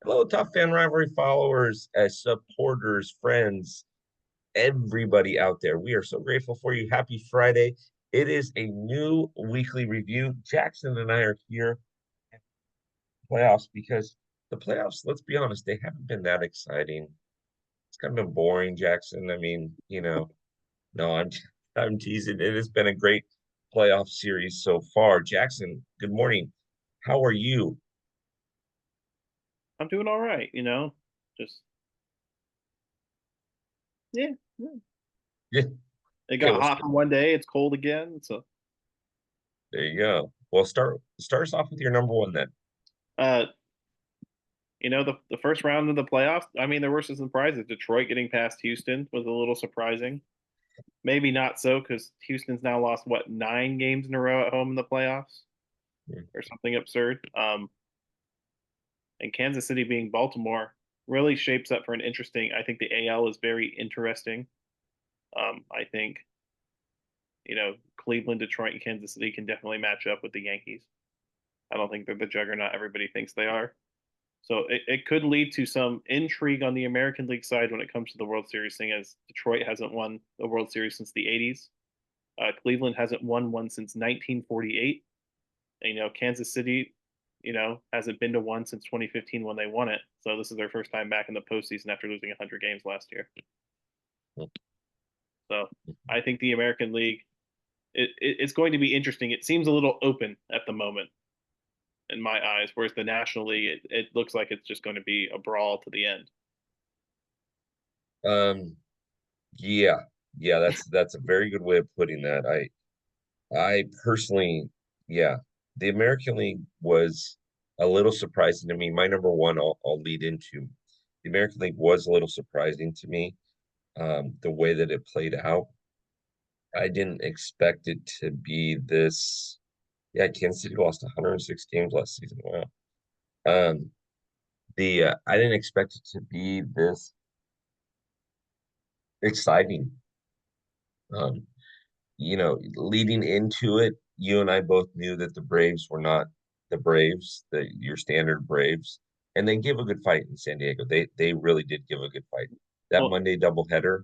Hello, Top Fan Rivalry followers, supporters, friends, everybody out there. We are so grateful for you. Happy Friday. It is a new weekly review. Jackson and I are here at playoffs because the playoffs, let's be honest, they haven't been that exciting. It's kind of been boring, Jackson. No, I'm teasing. It has been a great playoff series so far. Jackson, good morning. How are you? I'm doing all right, just yeah, yeah. Yeah, It yeah, got hot for one day, it's cold again. So, there you go. Well, start us off with your number one then. uh, the first round of the playoffs. I mean, there were some surprises. Detroit getting past Houston was a little surprising. Maybe not so because Houston's now lost what 9 games in a row at home in the playoffs or something absurd. And Kansas City being Baltimore really shapes up for an interesting. I think the AL is very interesting. I think Cleveland, Detroit, and Kansas City can definitely match up with the Yankees. I don't think they're the juggernaut everybody thinks they are. So it could lead to some intrigue on the American League side when it comes to the World Series, seeing as Detroit hasn't won the World Series since the 80s. Cleveland hasn't won one since 1948. And, Kansas City, hasn't been to one since 2015 when they won it. So this is their first time back in the postseason after losing 100 games last year. So I think the American League, it's going to be interesting. It seems a little open at the moment in my eyes, whereas the National League, it looks like it's just going to be a brawl to the end. Um, yeah, yeah, that's a very good way of putting that. I personally, yeah, the American League was a little surprising to me. My number one, I'll lead into. The American League was a little surprising to me, the way that it played out. I didn't expect it to be this. Yeah, Kansas City lost 106 games last season. Wow. Um, the I didn't expect it to be this exciting. Um, leading into it, you and I both knew that the Braves were not the Braves, your standard Braves, and they give a good fight in San Diego. They really did give a good fight. That Well, Monday doubleheader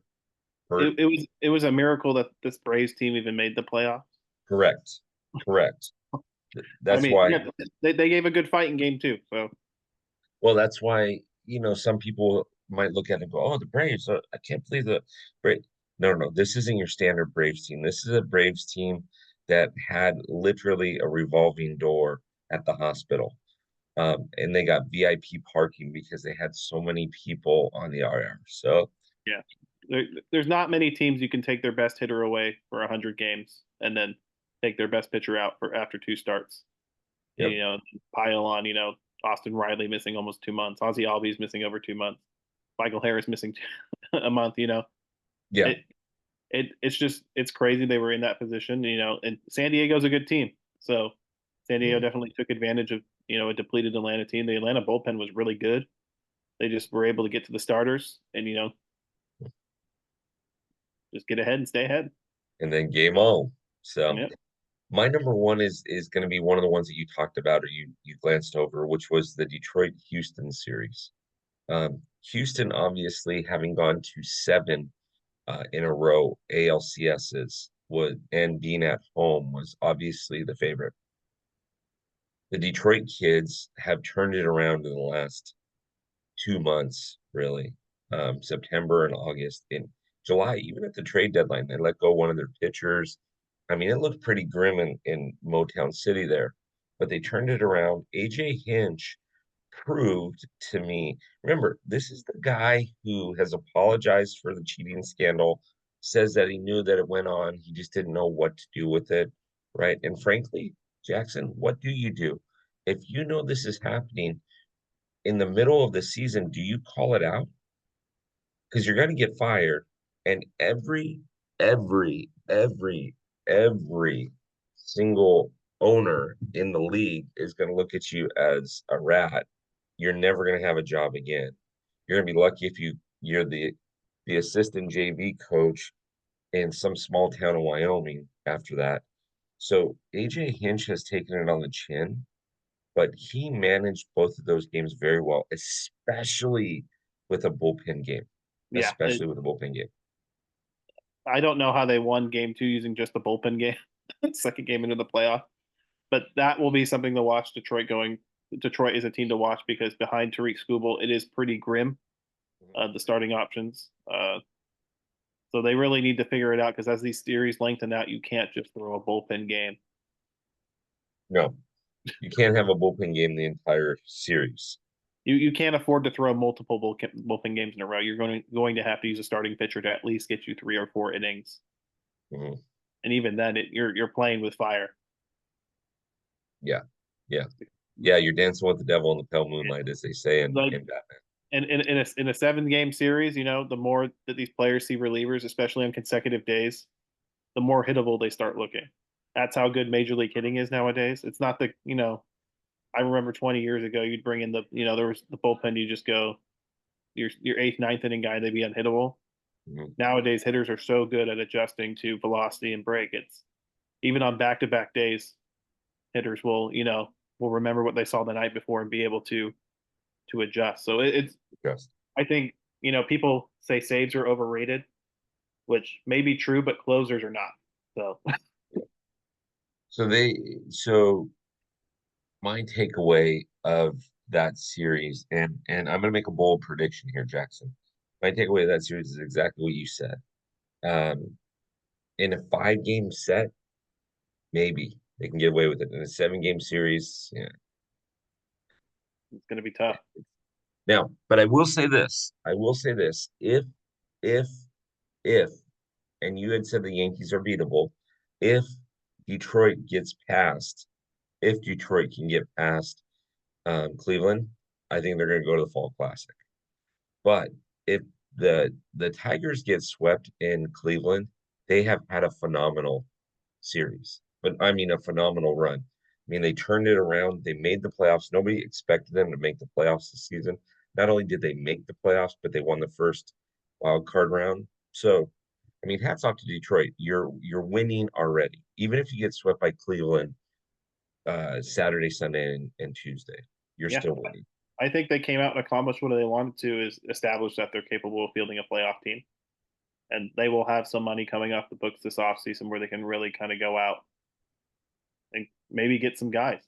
hurt. it was a miracle that this Braves team even made the playoffs. Correct, correct. I That's mean, why. yeah, they gave a good fight in game two. So Well, that's why some people might look at it and go, "Oh, the Braves! I can't believe the Braves." No, no, no. This isn't your standard Braves team. This is a Braves team that had literally a revolving door at the hospital. And they got VIP parking because they had so many people on the IR. So, yeah, there's not many teams you can take their best hitter away for 100 games and then take their best pitcher out for after two starts. And, yep. pile on. Austin Riley missing almost 2 months. Ozzy Albies missing over 2 months. Michael Harris missing a month. Yeah. It it's crazy they were in that position. And San Diego's a good team, so San Diego Mm. definitely took advantage of a depleted Atlanta team. The Atlanta bullpen was really good. They just were able to get to the starters and just get ahead and stay ahead. And then game on. So Yeah, my number one is going to be one of the ones that you talked about or you glanced over, which was the Detroit Houston series. Houston, obviously, having gone to seven in a row ALCSs was and being at home was obviously the favorite. The Detroit kids have turned it around in the last 2 months, really. September and August. In July, even at the trade deadline, they let go one of their pitchers. I mean, it looked pretty grim in Motown City there, but they turned it around. AJ Hinch proved to me. Remember, this is the guy who has apologized for the cheating scandal, says that he knew that it went on, he just didn't know what to do with it, right? And frankly, Jackson, what do you do? If you know this is happening in the middle of the season, do you call it out? Because you're going to get fired, and every, every, every single owner in the league is going to look at you as a rat. You're never going to have a job again. You're going to be lucky if you're the assistant JV coach in some small town in Wyoming after that. So AJ Hinch has taken it on the chin. but he managed both of those games very well, especially with a bullpen game. Yeah, Especially with a bullpen game. I don't know how they won game 2 using just the bullpen game, second game into the playoff, but that will be something to watch. Detroit is a team to watch because behind Tariq Skubal, it is pretty grim. The starting options. So they really need to figure it out because as these series lengthen out, you can't just throw a bullpen game. No, you can't have a bullpen game the entire series. You can't afford to throw multiple bullpen games in a row. You're going to have to use a starting pitcher to at least get you 3 or 4 innings, Mhm. and even then, you're playing with fire. Yeah, yeah, yeah. You're dancing with the devil in the pale moonlight, as they say Like in Batman. in a 7 game series, the more that these players see relievers, especially on consecutive days, the more hittable they start looking. That's how good Major League hitting is nowadays. It's not I remember 20 years ago, you'd bring in there was the bullpen, you just go your eighth, ninth inning guy, they'd be unhittable. Mhm. Nowadays, hitters are so good at adjusting to velocity and break. It's even on back-to-back days, hitters will remember what they saw the night before and be able to adjust. So it's Just I think people say saves are overrated, which may be true, but closers are not. So so my takeaway of that series, and I'm gonna make a bold prediction here, Jackson. My takeaway of that series is exactly what you said. Um, in a 5 game set, maybe they can get away with it. In a 7 game series, yeah. it's going to be tough. Now, but I will say this. I will say this. If, if, and you had said the Yankees are beatable, if Detroit gets past, if Detroit can get past Cleveland, I think they're going to go to the Fall Classic. But if the Tigers get swept in Cleveland, they have had a phenomenal series. But I mean a phenomenal run. I mean, they turned it around. They made the playoffs. Nobody expected them to make the playoffs this season. Not only did they make the playoffs, but they won the first wild card round. So, I mean, hats off to Detroit. You're winning already. Even if you get swept by Cleveland Saturday, Sunday, and Tuesday, you're Yeah, still winning. I think they came out and accomplished what they wanted to is establish that they're capable of fielding a playoff team. And they will have some money coming off the books this offseason where they can really kind of go out and maybe get some guys.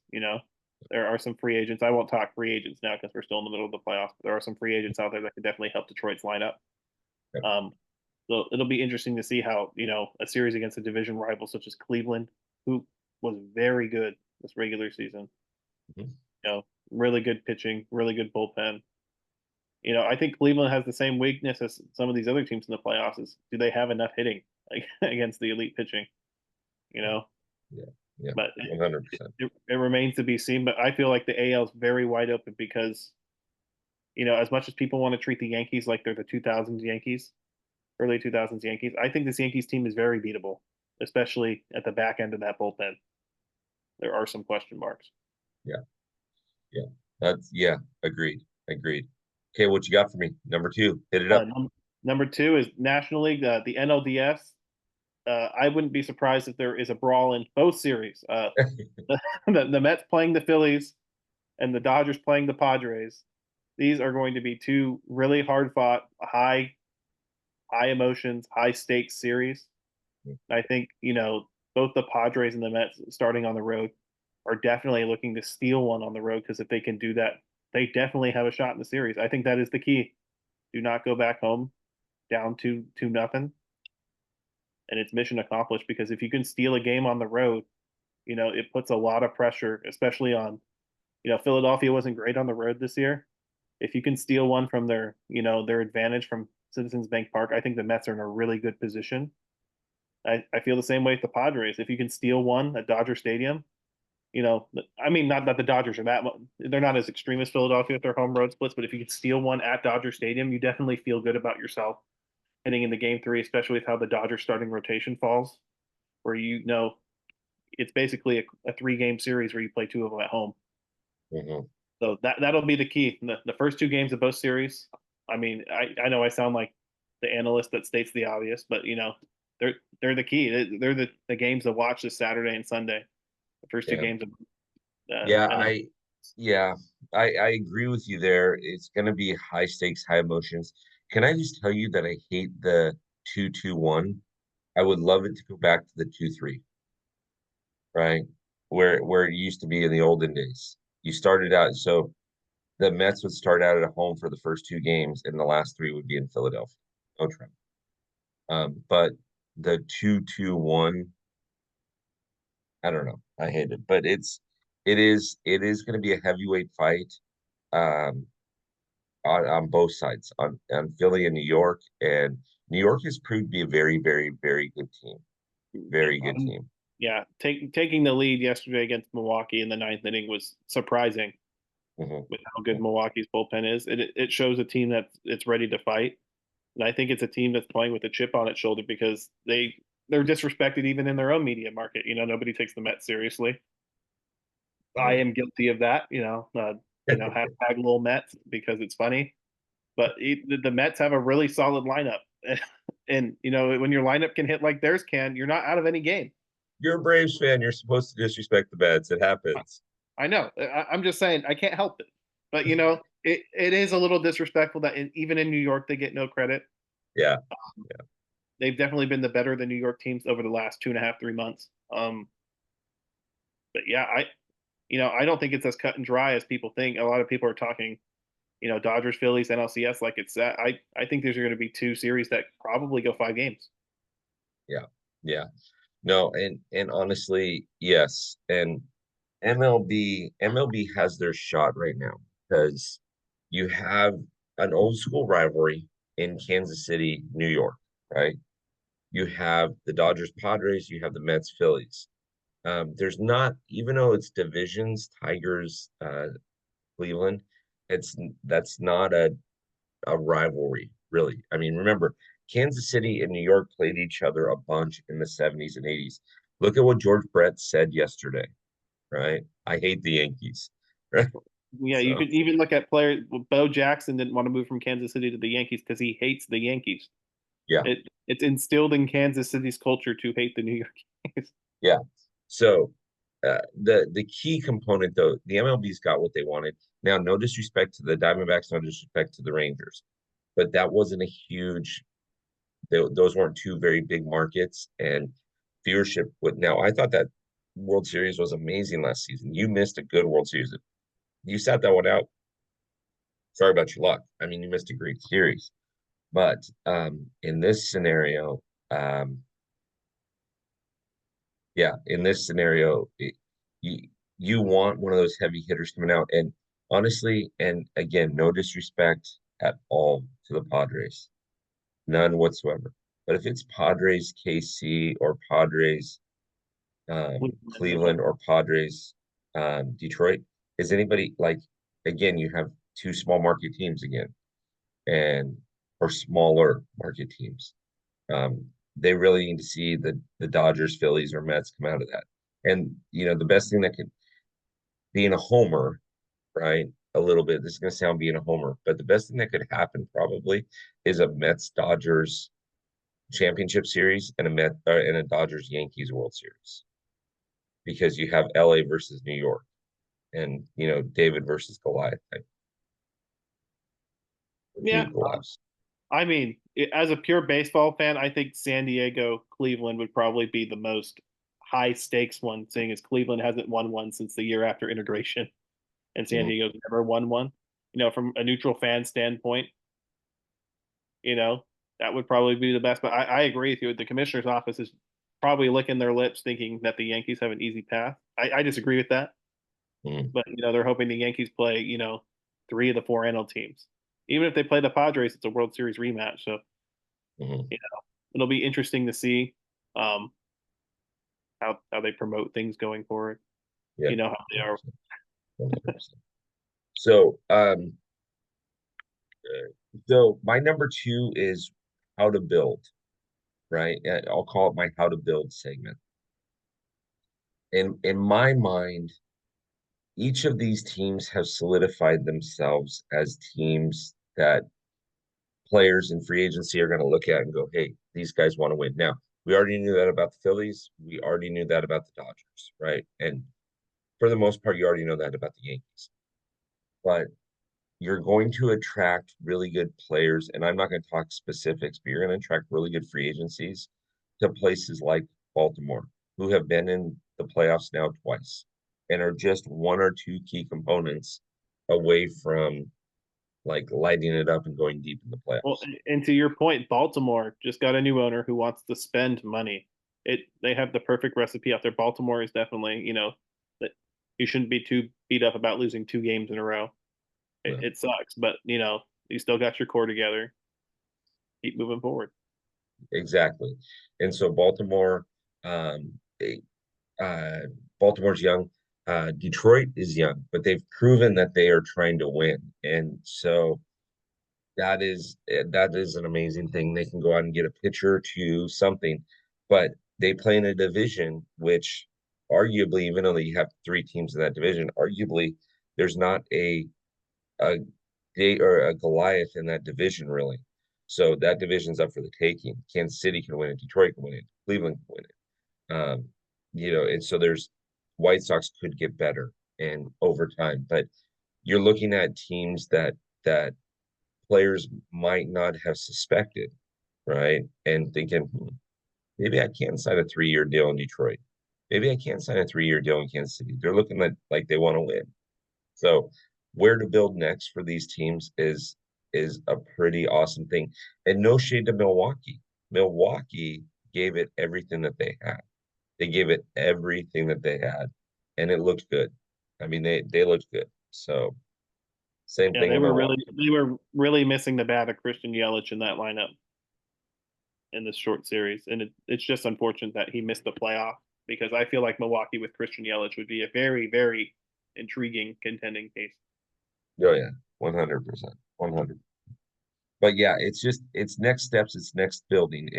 There are some free agents. I won't talk free agents now because we're still in the middle of the playoffs. But there are some free agents out there that could definitely help Detroit's lineup. Yep. So it'll be interesting to see how a series against a division rival such as Cleveland, who was very good this regular season. Mhm. Really good pitching, really good bullpen. I think Cleveland has the same weakness as some of these other teams in the playoffs. Is do they have enough hitting against the elite pitching? You know, Yeah, yeah, but 100%. it remains to be seen. But I feel like the AL is very wide open because as much as people want to treat the Yankees like they're the 2000s Yankees, early 2000s Yankees, I think this Yankees team is very beatable, especially at the back end of that bullpen. There are some question marks. Yeah, yeah. Yeah, agreed. Agreed. Okay, what you got for me? Number two, hit it Uh, up. num- Number 2 is National League, the NLDS. I wouldn't be surprised if there is a brawl in both series. The Mets playing the Phillies and the Dodgers playing the Padres. These are going to be two really hard fought, high emotions, high stakes series. I think both the Padres and the Mets starting on the road are definitely looking to steal one on the road because if they can do that, they definitely have a shot in the series. I think that is the key. Do not go back home down 2-0, and it's mission accomplished because if you can steal a game on the road, it puts a lot of pressure, especially on, Philadelphia wasn't great on the road this year. If you can steal one from their advantage from Citizens Bank Park, I think the Mets are in a really good position. I feel the same way with the Padres. If you can steal one at Dodger Stadium, I mean, not that the Dodgers are they're not as extreme as Philadelphia with their home road splits, but if you can steal one at Dodger Stadium, you definitely feel good about yourself heading into game 3, especially with how the Dodgers starting rotation falls, where it's basically a 3 game series where you play 2 of them at home. Mhm. So that'll be the key. The first 2 games of both series. I mean, I know I sound like the analyst that states the obvious, but they're the key. They're the games to watch this Saturday and Sunday. The first two Yeah. games of Yeah, NL. Yeah, I agree with you there. It's going to be high stakes, high emotions. Can I just tell you that I hate the 2-2-1? I would love it to go back to the 2-3, right? Where it used to be in the olden days. You started out, so the Mets would start out at home for the first two games, and the last three would be in Philadelphia. No trouble. But the 2-2-1, I don't know. I hate it, but it is going to be a heavyweight fight. Um, on both sides, on Philly and New York. And New York has proved to be a very, very, very good team. Yeah, Very good team. yeah. Taking the lead yesterday against Milwaukee in the ninth inning was surprising Hmm. with how good Milwaukee's bullpen is. It shows a team that it's ready to fight, and I think it's a team that's playing with a chip on its shoulder because they're disrespected even in their own media market. Nobody takes the Mets seriously. I Yeah. am guilty of that. Hashtag little Mets because it's funny. But the Mets have a really solid lineup, and when your lineup can hit like theirs can, you're not out of any game. You're a Braves fan. You're supposed to disrespect the Mets. It happens. I know. I'm just saying I can't help it. But it is a little disrespectful that even in New York they get no credit. Yeah. They've definitely been the better the New York teams over the last 2.5, 3 months. But yeah, I don't think it's as cut and dry as people think. A lot of people are talking, Dodgers, Phillies, NLCS like it's that. I think there's going to be two series that probably go 5 games. Yeah. Yeah. No, and honestly, yes. And MLB has their shot right now because you have an old school rivalry in Kansas City, New York, right? You have the Dodgers Padres, you have the Mets Phillies. There's not, even though it's divisions, Tigers, Cleveland, it's that's not a rivalry, really. I mean, remember, Kansas City and New York played each other a bunch in the 70s and 80s. Look at what George Brett said yesterday, right? I hate the Yankees. Right? Yeah, you So could even look at players. Bo Jackson didn't want to move from Kansas City to the Yankees because he hates the Yankees. yeah, It's instilled in Kansas City's culture to hate the New York Yankees. yeah. So the key component though, the MLB's got what they wanted. Now, no disrespect to the Diamondbacks, no disrespect to the Rangers, but that wasn't a huge. Those weren't two very big markets, and viewership would. Now, I thought that World Series was amazing last season. You missed a good World Series. You sat that one out. Sorry about your luck. I mean, you missed a great series. But in this scenario, um, yeah, in this scenario, you you want one of those heavy hitters coming out. And honestly, and again, no disrespect at all to the Padres, none whatsoever. But if it's Padres KC or Padres Cleveland or Cleveland something. or Padres Detroit, is anybody like again? You have two small market teams again, and or smaller market teams. They really need to see the Dodgers, Phillies, or Mets come out of that. And the best thing that could being a homer, right? A little bit. This is going to sound being a homer, but the best thing that could happen probably is a Mets Dodgers championship series and a Dodgers Yankees World Series because you have LA versus New York and David versus Goliath type who Yeah, would go last. I mean, as a pure baseball fan, I think San Diego, Cleveland would probably be the most high stakes one, seeing as Cleveland hasn't won one since the year after integration, and San Mhm. Diego's never won one. From a neutral fan standpoint, you know, that would probably be the best. But I agree with you. The commissioner's office is probably licking their lips, thinking that the Yankees have an easy path. I disagree with that, Mhm. but they're hoping the Yankees play 3 of the 4 NL teams. Even if they play the Padres, it's a World Series rematch. So Mhm. it'll be interesting to see um, how they promote things going forward. Yeah, How they are. 100%. 100%. So, so my number two is how to build, right? I'll call it my how to build segment. In my mind, each of these teams have solidified themselves as teams that players in free agency are going to look at and go, hey, these guys want to win. Now, we already knew that about the Phillies. We already knew that about the Dodgers, right? And for the most part, you already know that about the Yankees. but you're going to attract really good players, and I'm not going to talk specifics, but you're going to attract really good free agencies to places like Baltimore, who have been in the playoffs now twice and are just one or two key components away from like lighting it up and going deep in the Well, playoffs. and to your point, Baltimore just got a new owner who wants to spend money. They have the perfect recipe out there. Baltimore is definitely, that you shouldn't be too beat up about losing 2 games in a row. It, Yeah, it sucks, but you still got your core together. Keep moving forward. exactly. And so Baltimore, um, uh, Baltimore's young. Detroit is young, but they've proven that they are trying to win, and so that is an amazing thing. They can go out and get a pitcher to something, but they play in a division which, arguably, even though you have three teams in that division, arguably there's not a day or a Goliath in that division really. So that division's up for the taking. Kansas City can win it, Detroit can win it, Cleveland can win it. And so there's White Sox could get better and over time, but you're looking at teams that players might not have suspected, right? And thinking, maybe I can sign a 3-year deal in Detroit. Maybe I can sign a 3-year deal in Kansas City. They're looking like they want to win. So where to build next for these teams is a pretty awesome thing. And no shade to Milwaukee. Milwaukee gave it everything that they had. They gave it everything that they had, and it looked good. I mean, they looked good. So same Yeah, thing in Milwaukee. they were really missing the bat of Christian Yelich in that lineup in this short series, and it's just unfortunate that he missed the playoff because I feel like Milwaukee with Christian Yelich would be a very, very intriguing contending case. Oh yeah, 100%, 100. But yeah, it's next steps, it's next building,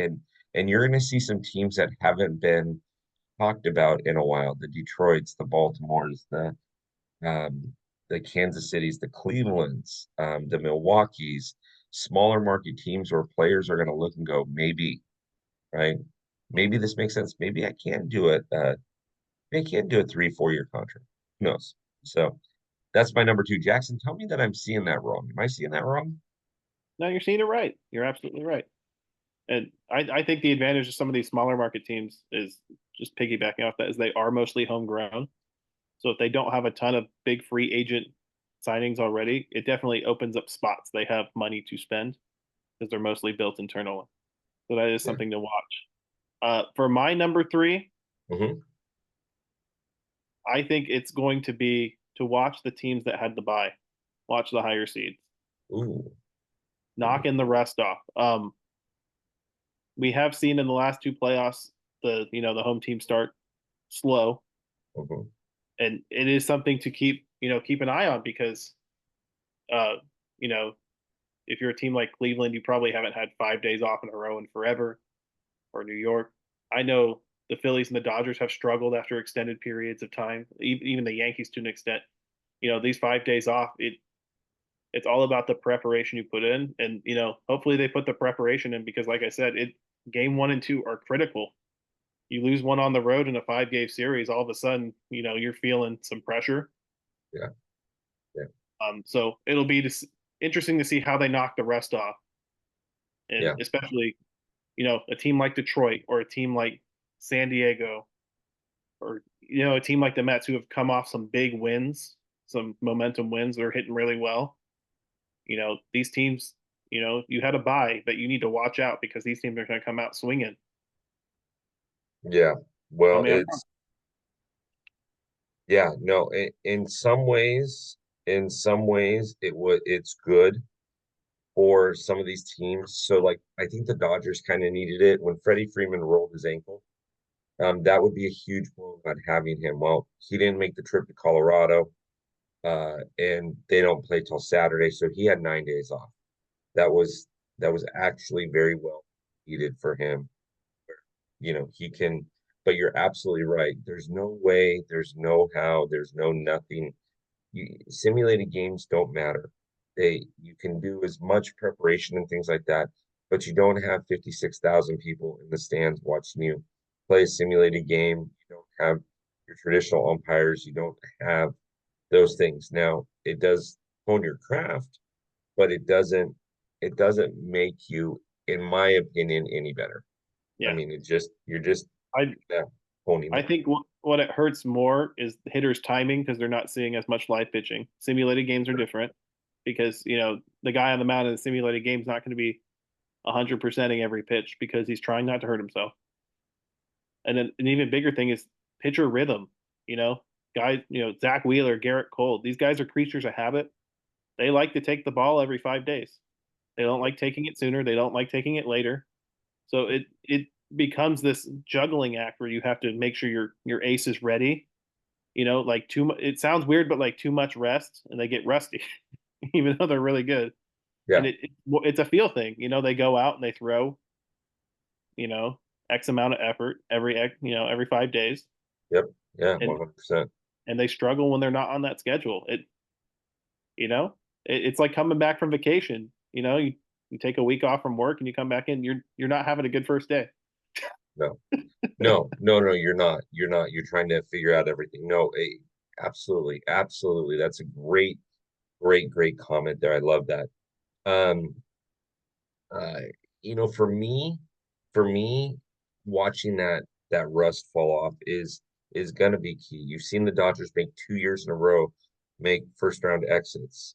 and you're going to see some teams that haven't been talked about in a while. The Detroits, the Baltimores, um, the Kansas Cities, the Clevelands, the Milwaukees, smaller market teams where players are going to look and go, maybe, right? Maybe this makes sense. Maybe I can do it. Maybe I can do a 3, 4 year contract. Who knows? So that's my number two. Jackson, tell me that I'm seeing that wrong. Am I seeing that wrong? No, you're seeing it right. You're absolutely right. And I think the advantage of some of these smaller market teams is just piggybacking off that is they are mostly homegrown. So if they don't have a ton of big free agent signings already, it definitely opens up spots. They have money to spend because they're mostly built internally. So that is Yeah. something to watch. For my number three, Hmm. I think it's going to be to watch the teams that had the bye, watch the higher seeds, Ooh. knocking the rest off. We have seen in the last 2 playoffs the home team start slow, Mhm. and it is something to keep an eye on because uh you know if you're a team like Cleveland, you probably haven't had 5 days off in a row in forever, or New York. I know the Phillies and the Dodgers have struggled after extended periods of time. Even the Yankees to an extent. These 5 days off, it's all about the preparation you put in, and hopefully they put the preparation in because, like I said, game 1 and 2 are critical. You lose one on the road in a 5 game series, all of a sudden, you're feeling some pressure. Yeah. Yeah. So it'll be interesting to see how they knock the rest off, and Yeah. especially a team like Detroit or a team like San Diego or a team like the Mets who have come off some big wins, some momentum wins. They're hitting really well. These teams, you had a bye, but you need to watch out because these teams are going to come out swinging. Yeah. Tell Well, me I'm wrong. yeah, no, in some ways it's good for some of these teams. So like I think the Dodgers kind of needed it when Freddie Freeman rolled his ankle. That would be a huge blow about having him. Well, he didn't make the trip to Colorado, and they don't play till Saturday, so he had 9 days off. That was that was actually very well needed for him. He can, but you're absolutely right. There's no way, there's no how, there's no nothing. Simulated games don't matter. You can do as much preparation and things like that, but you don't have 56,000 people in the stands watching you play a simulated game. You don't have your traditional umpires. You don't have those things. Now, it does hone your craft, but it doesn't make you, in my opinion, any better. I Yeah. mean, you're just I yeah, honing I it. think what it hurts more is the hitters' timing because they're not seeing as much live pitching. Simulated games are different because the guy on the mound in the simulated game is not going to be 100%ing every pitch because he's trying not to hurt himself. And then an even bigger thing is pitcher rhythm. You know, guys, Zach Wheeler, Garrett Cole, these guys are creatures of habit. They like to take the ball every 5 days. They don't like taking it sooner. They don't like taking it later. So it becomes this juggling act where you have to make sure your ace is ready. Like too much. It sounds weird, but like too much rest, and they get rusty, even though they're really good. Yeah. And it's a feel thing. They go out and they throw, you know, X amount of effort every 5 days, Yep. Yeah. and 100%. and they struggle when they're not on that schedule. You know, it's like coming back from vacation. You take a week off from work and you come back in, you're not having a good first day. No. No. No. No. You're not. You're not. You're trying to figure out everything. No. Absolutely. Absolutely. That's a great, great, great comment there. I love that. Um. Uh. For me, watching that rust fall off is gonna be key. You've seen the Dodgers make 2 years in a row make first round exits.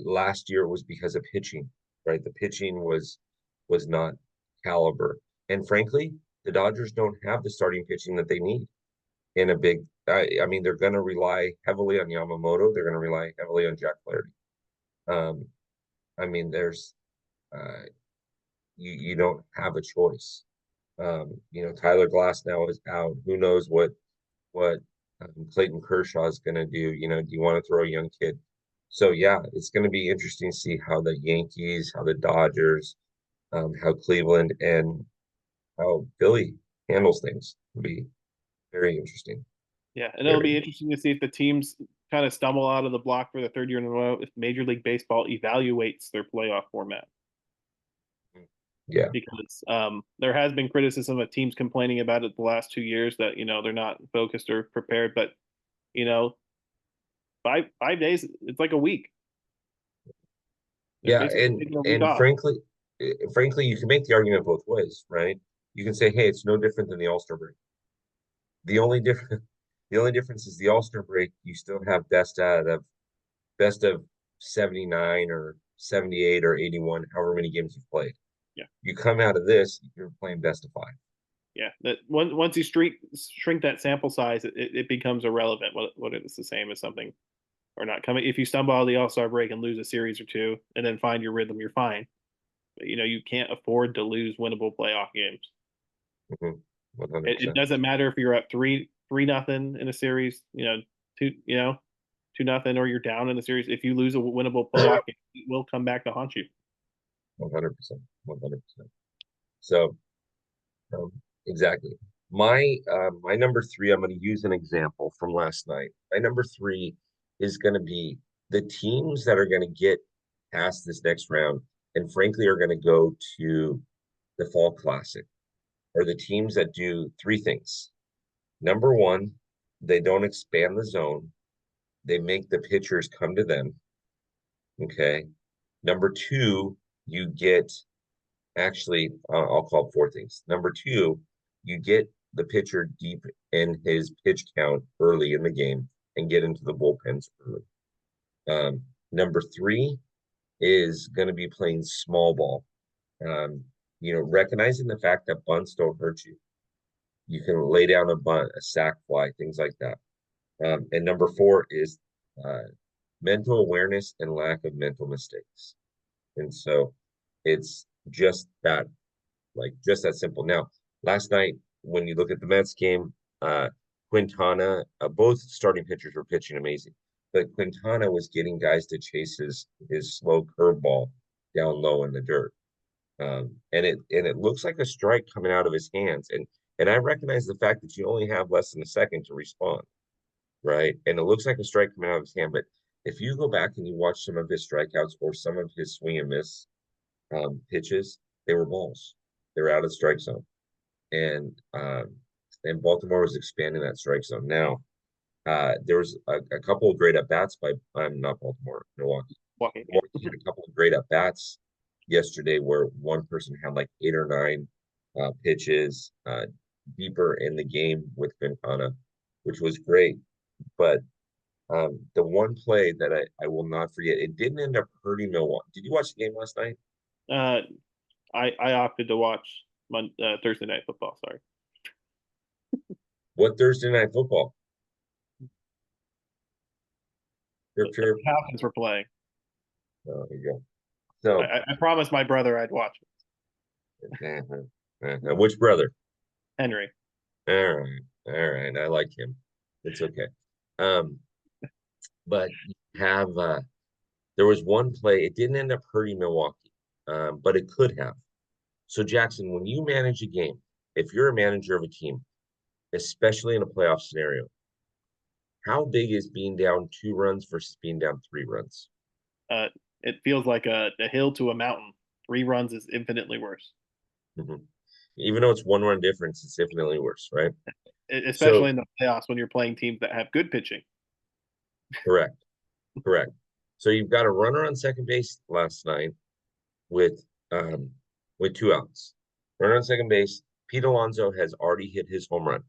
Last year it was because of pitching, right? The pitching was not caliber. And frankly, the Dodgers don't have the starting pitching that they need in a big. I mean, they're going to rely heavily on Yamamoto. They're going to rely heavily on Jack Flaherty. Um, I mean, uh, you don't have a choice. Tyler Glass now is out. Who knows what Clayton Kershaw is going to do? Do you want to throw a young kid? So yeah, it's going to be interesting to see how the Yankees, how the Dodgers, how Cleveland, and how Philly handles things. It'll be very interesting. Yeah, and it'll Very. be interesting to see if the teams kind of stumble out of the block for the third year in a row if Major League Baseball evaluates their playoff format. Yeah. Because there has been criticism of teams complaining about it the last 2 years that they're not focused or prepared. But you know, 5 days, it's like a week. They're Yeah, basically and taking a week and off. frankly, you can make the argument both ways, right? You can say, hey, it's no different than the All-Star break. The only difference the only difference is the All-Star break, you still have best of 79 or 78 or 81, however many games you've played. Yeah, You come out of this, you're playing best of 5. yeah. That once you shrink that sample size, it becomes irrelevant. What it's the same as something or not coming. If you stumble out of the All Star break and lose a series or two, and then find your rhythm, you're fine. But you can't afford to lose winnable playoff games. Mhm. It 100%. doesn't matter if you're up three nothing in a series, two you know 2-0, or you're down in the series. If you lose a winnable playoff game, it will come back to haunt you. 100%. 100%. So, um, exactly. My number three, I'm going to use an example from last night. My number three is going to be the teams that are going to get past this next round and frankly are going to go to the Fall Classic are the teams that do three things. Number one, they don't expand the zone. They make the pitchers come to them. Okay. Number two, you get actually, I'll call it four things. Number two, you get the pitcher deep in his pitch count early in the game and get into the bullpens early. Number three is going to be playing small ball. Recognizing the fact that bunts don't hurt you. You can lay down a bunt, a sac fly, things like that. And number four is uh, mental awareness and lack of mental mistakes. And so it's just that simple. Now, last night, when you look at the Mets game, Quintana, both starting pitchers were pitching amazing, but Quintana was getting guys to chase his slow curveball down low in the dirt. And it looks like a strike coming out of his hands. And I recognize the fact that you only have less than a second to respond, right? And it looks like a strike coming out of his hand. But if you go back and you watch some of his strikeouts or some of his swing and miss pitches, they were balls. They were out of the strike zone. And Baltimore was expanding that strike zone. Now, There was a couple of great at bats by not Baltimore, Milwaukee. Walking. Milwaukee had a couple of great at bats yesterday where one person had like 8 or 9 pitches deeper in the game with Quintana, which was great. But the one play that I will not forget, it didn't end up hurting Milwaukee. Did you watch the game last night? Uh, I opted to watch Thursday Night Football. Sorry, What Thursday night football? the Pure. Falcons were playing. Oh, there you go. So, I promised my brother I'd watch which brother? Henry. All right, all right. I like him. It's okay. Um, but you have there was one play. It didn't end up hurting Milwaukee, but it could have. So Jackson, when you manage a game, if you're a manager of a team, especially in a playoff scenario, how big is being down 2 runs versus being down 3 runs? Uh, it feels like a hill to a mountain. 3 runs is infinitely worse, Mhm. Even though it's 1 run difference, it's infinitely worse, right? especially So in the playoffs when you're playing teams that have good pitching. correct, correct. So you've got a runner on second base last night with um with 2 outs. Runner on second base. Pete Alonso has already hit his home run.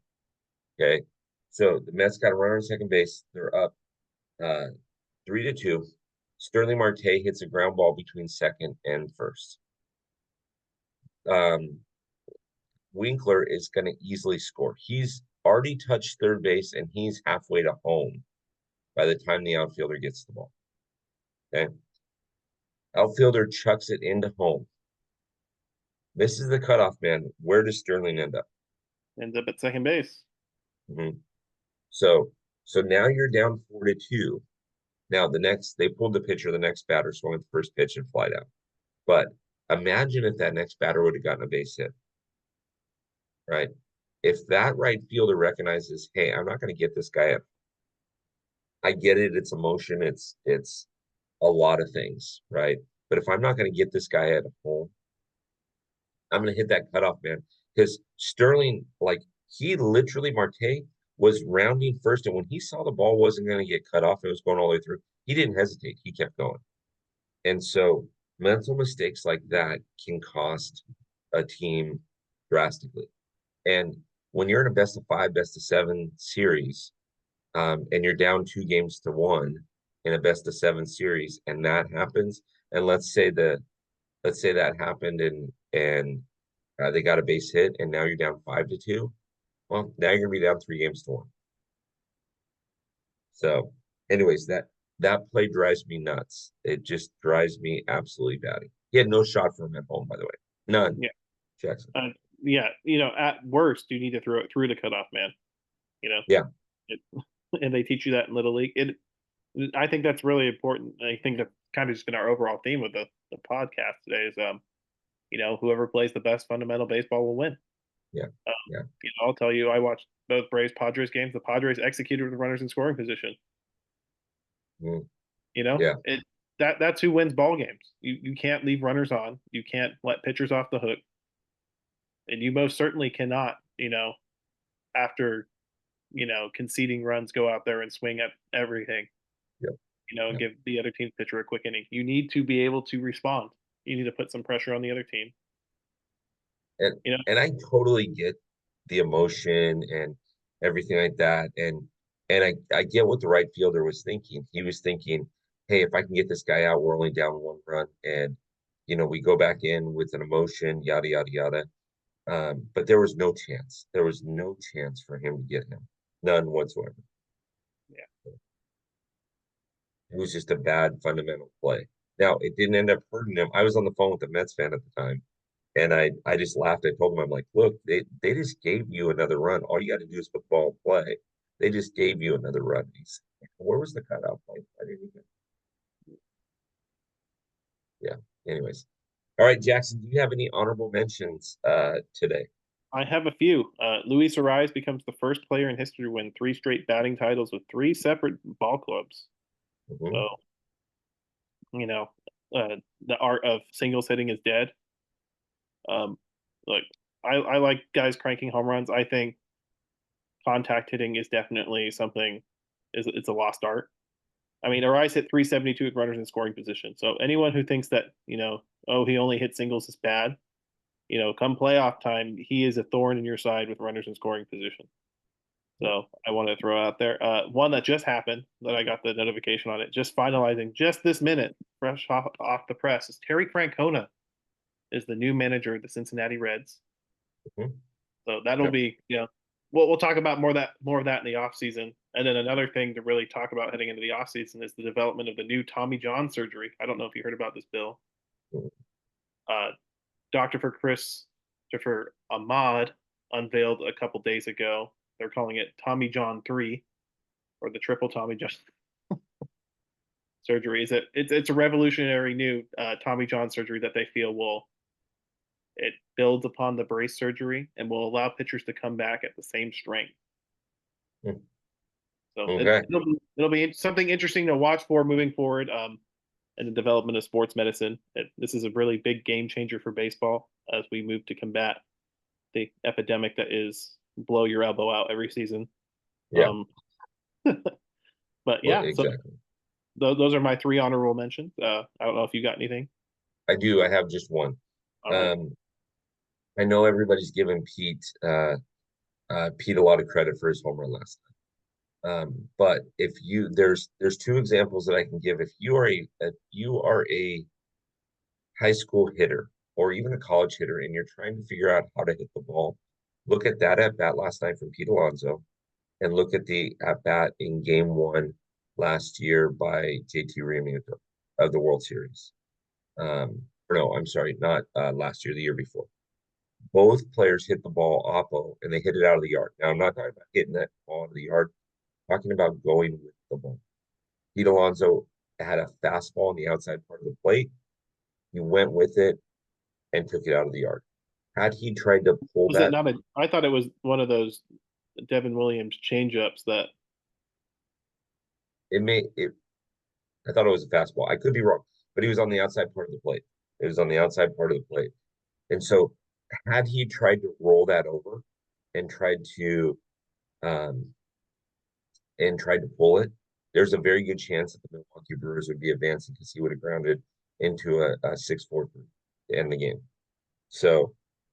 Okay. So the Mets got a runner on second base. They're up 3-2. Sterling Marte hits a ground ball between second and first. Um, Winkler is going to easily score. He's already touched third base and he's halfway to home by the time the outfielder gets the ball. Okay. Outfielder chucks it into home. This is the cutoff man. Where does Sterling end up? Ends up at second base. Mm-hmm. So now you're down 4-2. Now they pulled the pitcher, the next batter swung at the first pitch and flied out. But imagine if that next batter would have gotten a base hit, right? If that right fielder recognizes, hey, I'm not going to get this guy up. I get it, it's emotion, it's a lot of things, right? But if I'm not going to get this guy at home, I'm going to hit that cutoff man. Because Sterling, like he literally Marte was rounding first, and when he saw the ball wasn't going to get cut off, it was going all the way through. He didn't hesitate. He kept going. And so mental mistakes like that can cost a team drastically. And when you're in a best of 5, best of 7 series, and you're down 2 games to 1 in a best of 7 series, and that happens, and let's say that happened and they got a base hit, and now you're down 5-2. Well, now you're gonna be down 3 games to 1. So, anyways, that play drives me nuts. It just drives me absolutely batty. He had no shot for him at home, by the way. None. Yeah. Jackson. Yeah. At worst, you need to throw it through the cutoff man. You know, Yeah. it, and they teach you that in Little League. I think that's really important. I think that's kind of just been our overall theme of the podcast today is, whoever plays the best fundamental baseball will win. Yeah. Yeah. I'll tell you, I watched both Braves Padres games. The Padres executed with the runners in scoring position. Mm, You know, yeah. that's who wins ball games. You can't leave runners on. You can't let pitchers off the hook, and you most certainly cannot. After conceding runs, go out there and swing at everything. Yeah. And Yeah. give the other team's pitcher a quick inning. You need to be able to respond. You need to put some pressure on the other team. And You know, and I totally get the emotion and everything like that. And I get what the right fielder was thinking. He was thinking, hey, if I can get this guy out, we're only down 1 run, and we go back in with an emotion, yada yada yada. But there was no chance. There was no chance for him to get him. None whatsoever. yeah. It was just a bad fundamental play. Now, it didn't end up hurting him. I was on the phone with the Mets fan at the time, and I just laughed. I told him, I'm like, look, they just gave you another run. All you got to do is put the ball in play. They just gave you another run. He's like, where was the cutout point? I didn't even. Yeah. Anyways. All right, Jackson, do you have any honorable mentions today? I have a few. Luis Ariz becomes the first player in history to win 3 straight batting titles with 3 separate ball clubs. Mhm. So, you know, the art of singles hitting is dead. Um, like I like guys cranking home runs. I think contact hitting is definitely something. is it's a lost art. I mean, Arise hit 372 with runners in scoring position. So anyone who thinks that, oh, he only hit singles is bad, come playoff time, he is a thorn in your side with runners in scoring position. So I want to throw out there one that just happened that I got the notification on it, just finalizing just this minute, fresh off the press, is Terry Francona is the new manager of the Cincinnati Reds. Mhm. So that'll Yep. be, we'll talk about more of that in the off season. And then another thing to really talk about heading into the off season is the development of the new Tommy John surgery. I don't know if you heard about this, Bill. Mhm. Uh, Christopher Ahmad unveiled a couple days ago. They're calling it Tommy John 3 or the triple Tommy John surgery. It's a revolutionary new Tommy John surgery that they feel it builds upon the brace surgery and will allow pitchers to come back at the same strength. Mhm. So Okay. it'll be something interesting to watch for moving forward. In the development of sports medicine, this is a really big game changer for baseball as we move to combat the epidemic that is blow your elbow out every season. Yeah. Um, but Well, yeah, so exactly. those are my three honorable mentions. I don't know if you got anything. I do. I have just one. All right. Um, I know everybody's given Pete a lot of credit for his home run last night. But if you there's two examples that I can give. If you are a high school hitter or even a college hitter and you're trying to figure out how to hit the ball, look at that at bat last night from Pete Alonso and look at the at bat in game one last year by JT Realmuto of the World Series. Or no, I'm sorry, not last year, the year before. Both players hit the ball oppo and they hit it out of the yard. Now, I'm not talking about hitting that ball out of the yard, I'm talking about going with the ball. Pete Alonso had a fastball on the outside part of the plate. He went with it and took it out of the yard. Had he tried to pull Was it that, not a? I thought it was one of those Devin Williams changeups that. it may it I thought it was a fastball. I could be wrong, but he was on the outside part of the plate. It was on the outside part of the plate. And so had he tried to roll that over and um tried to pull it, there's a very good chance that the Milwaukee Brewers would be advancing because he would have grounded into a 6-4 to end the game. So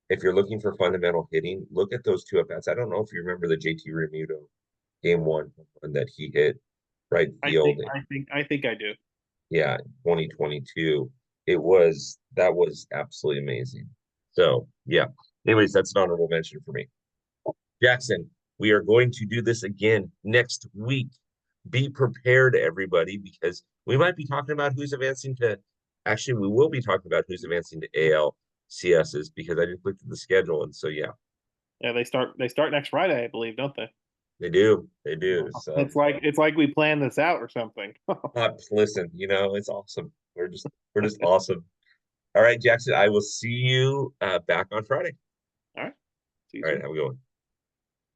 if you're looking for fundamental hitting, look at those two at bats. I don't know if you remember the JT Realmuto game one that he hit right field. I think I do. Yeah, 2022. That was absolutely amazing. So yeah. Anyways, that's an honorable mention for me. Jackson, we are going to do this again next week. Be prepared, everybody, because we might be talking about who's advancing to. Actually, we will be talking about who's advancing to ALCSs because I just looked at the schedule, and so yeah, Yeah, they start next Friday, I believe, don't they? they do, they do. So, It's like we planned this out or something. All listen, it's awesome. We're just awesome. All right, Jackson, I will see you back on Friday. right. See you All right, soon. have a good one.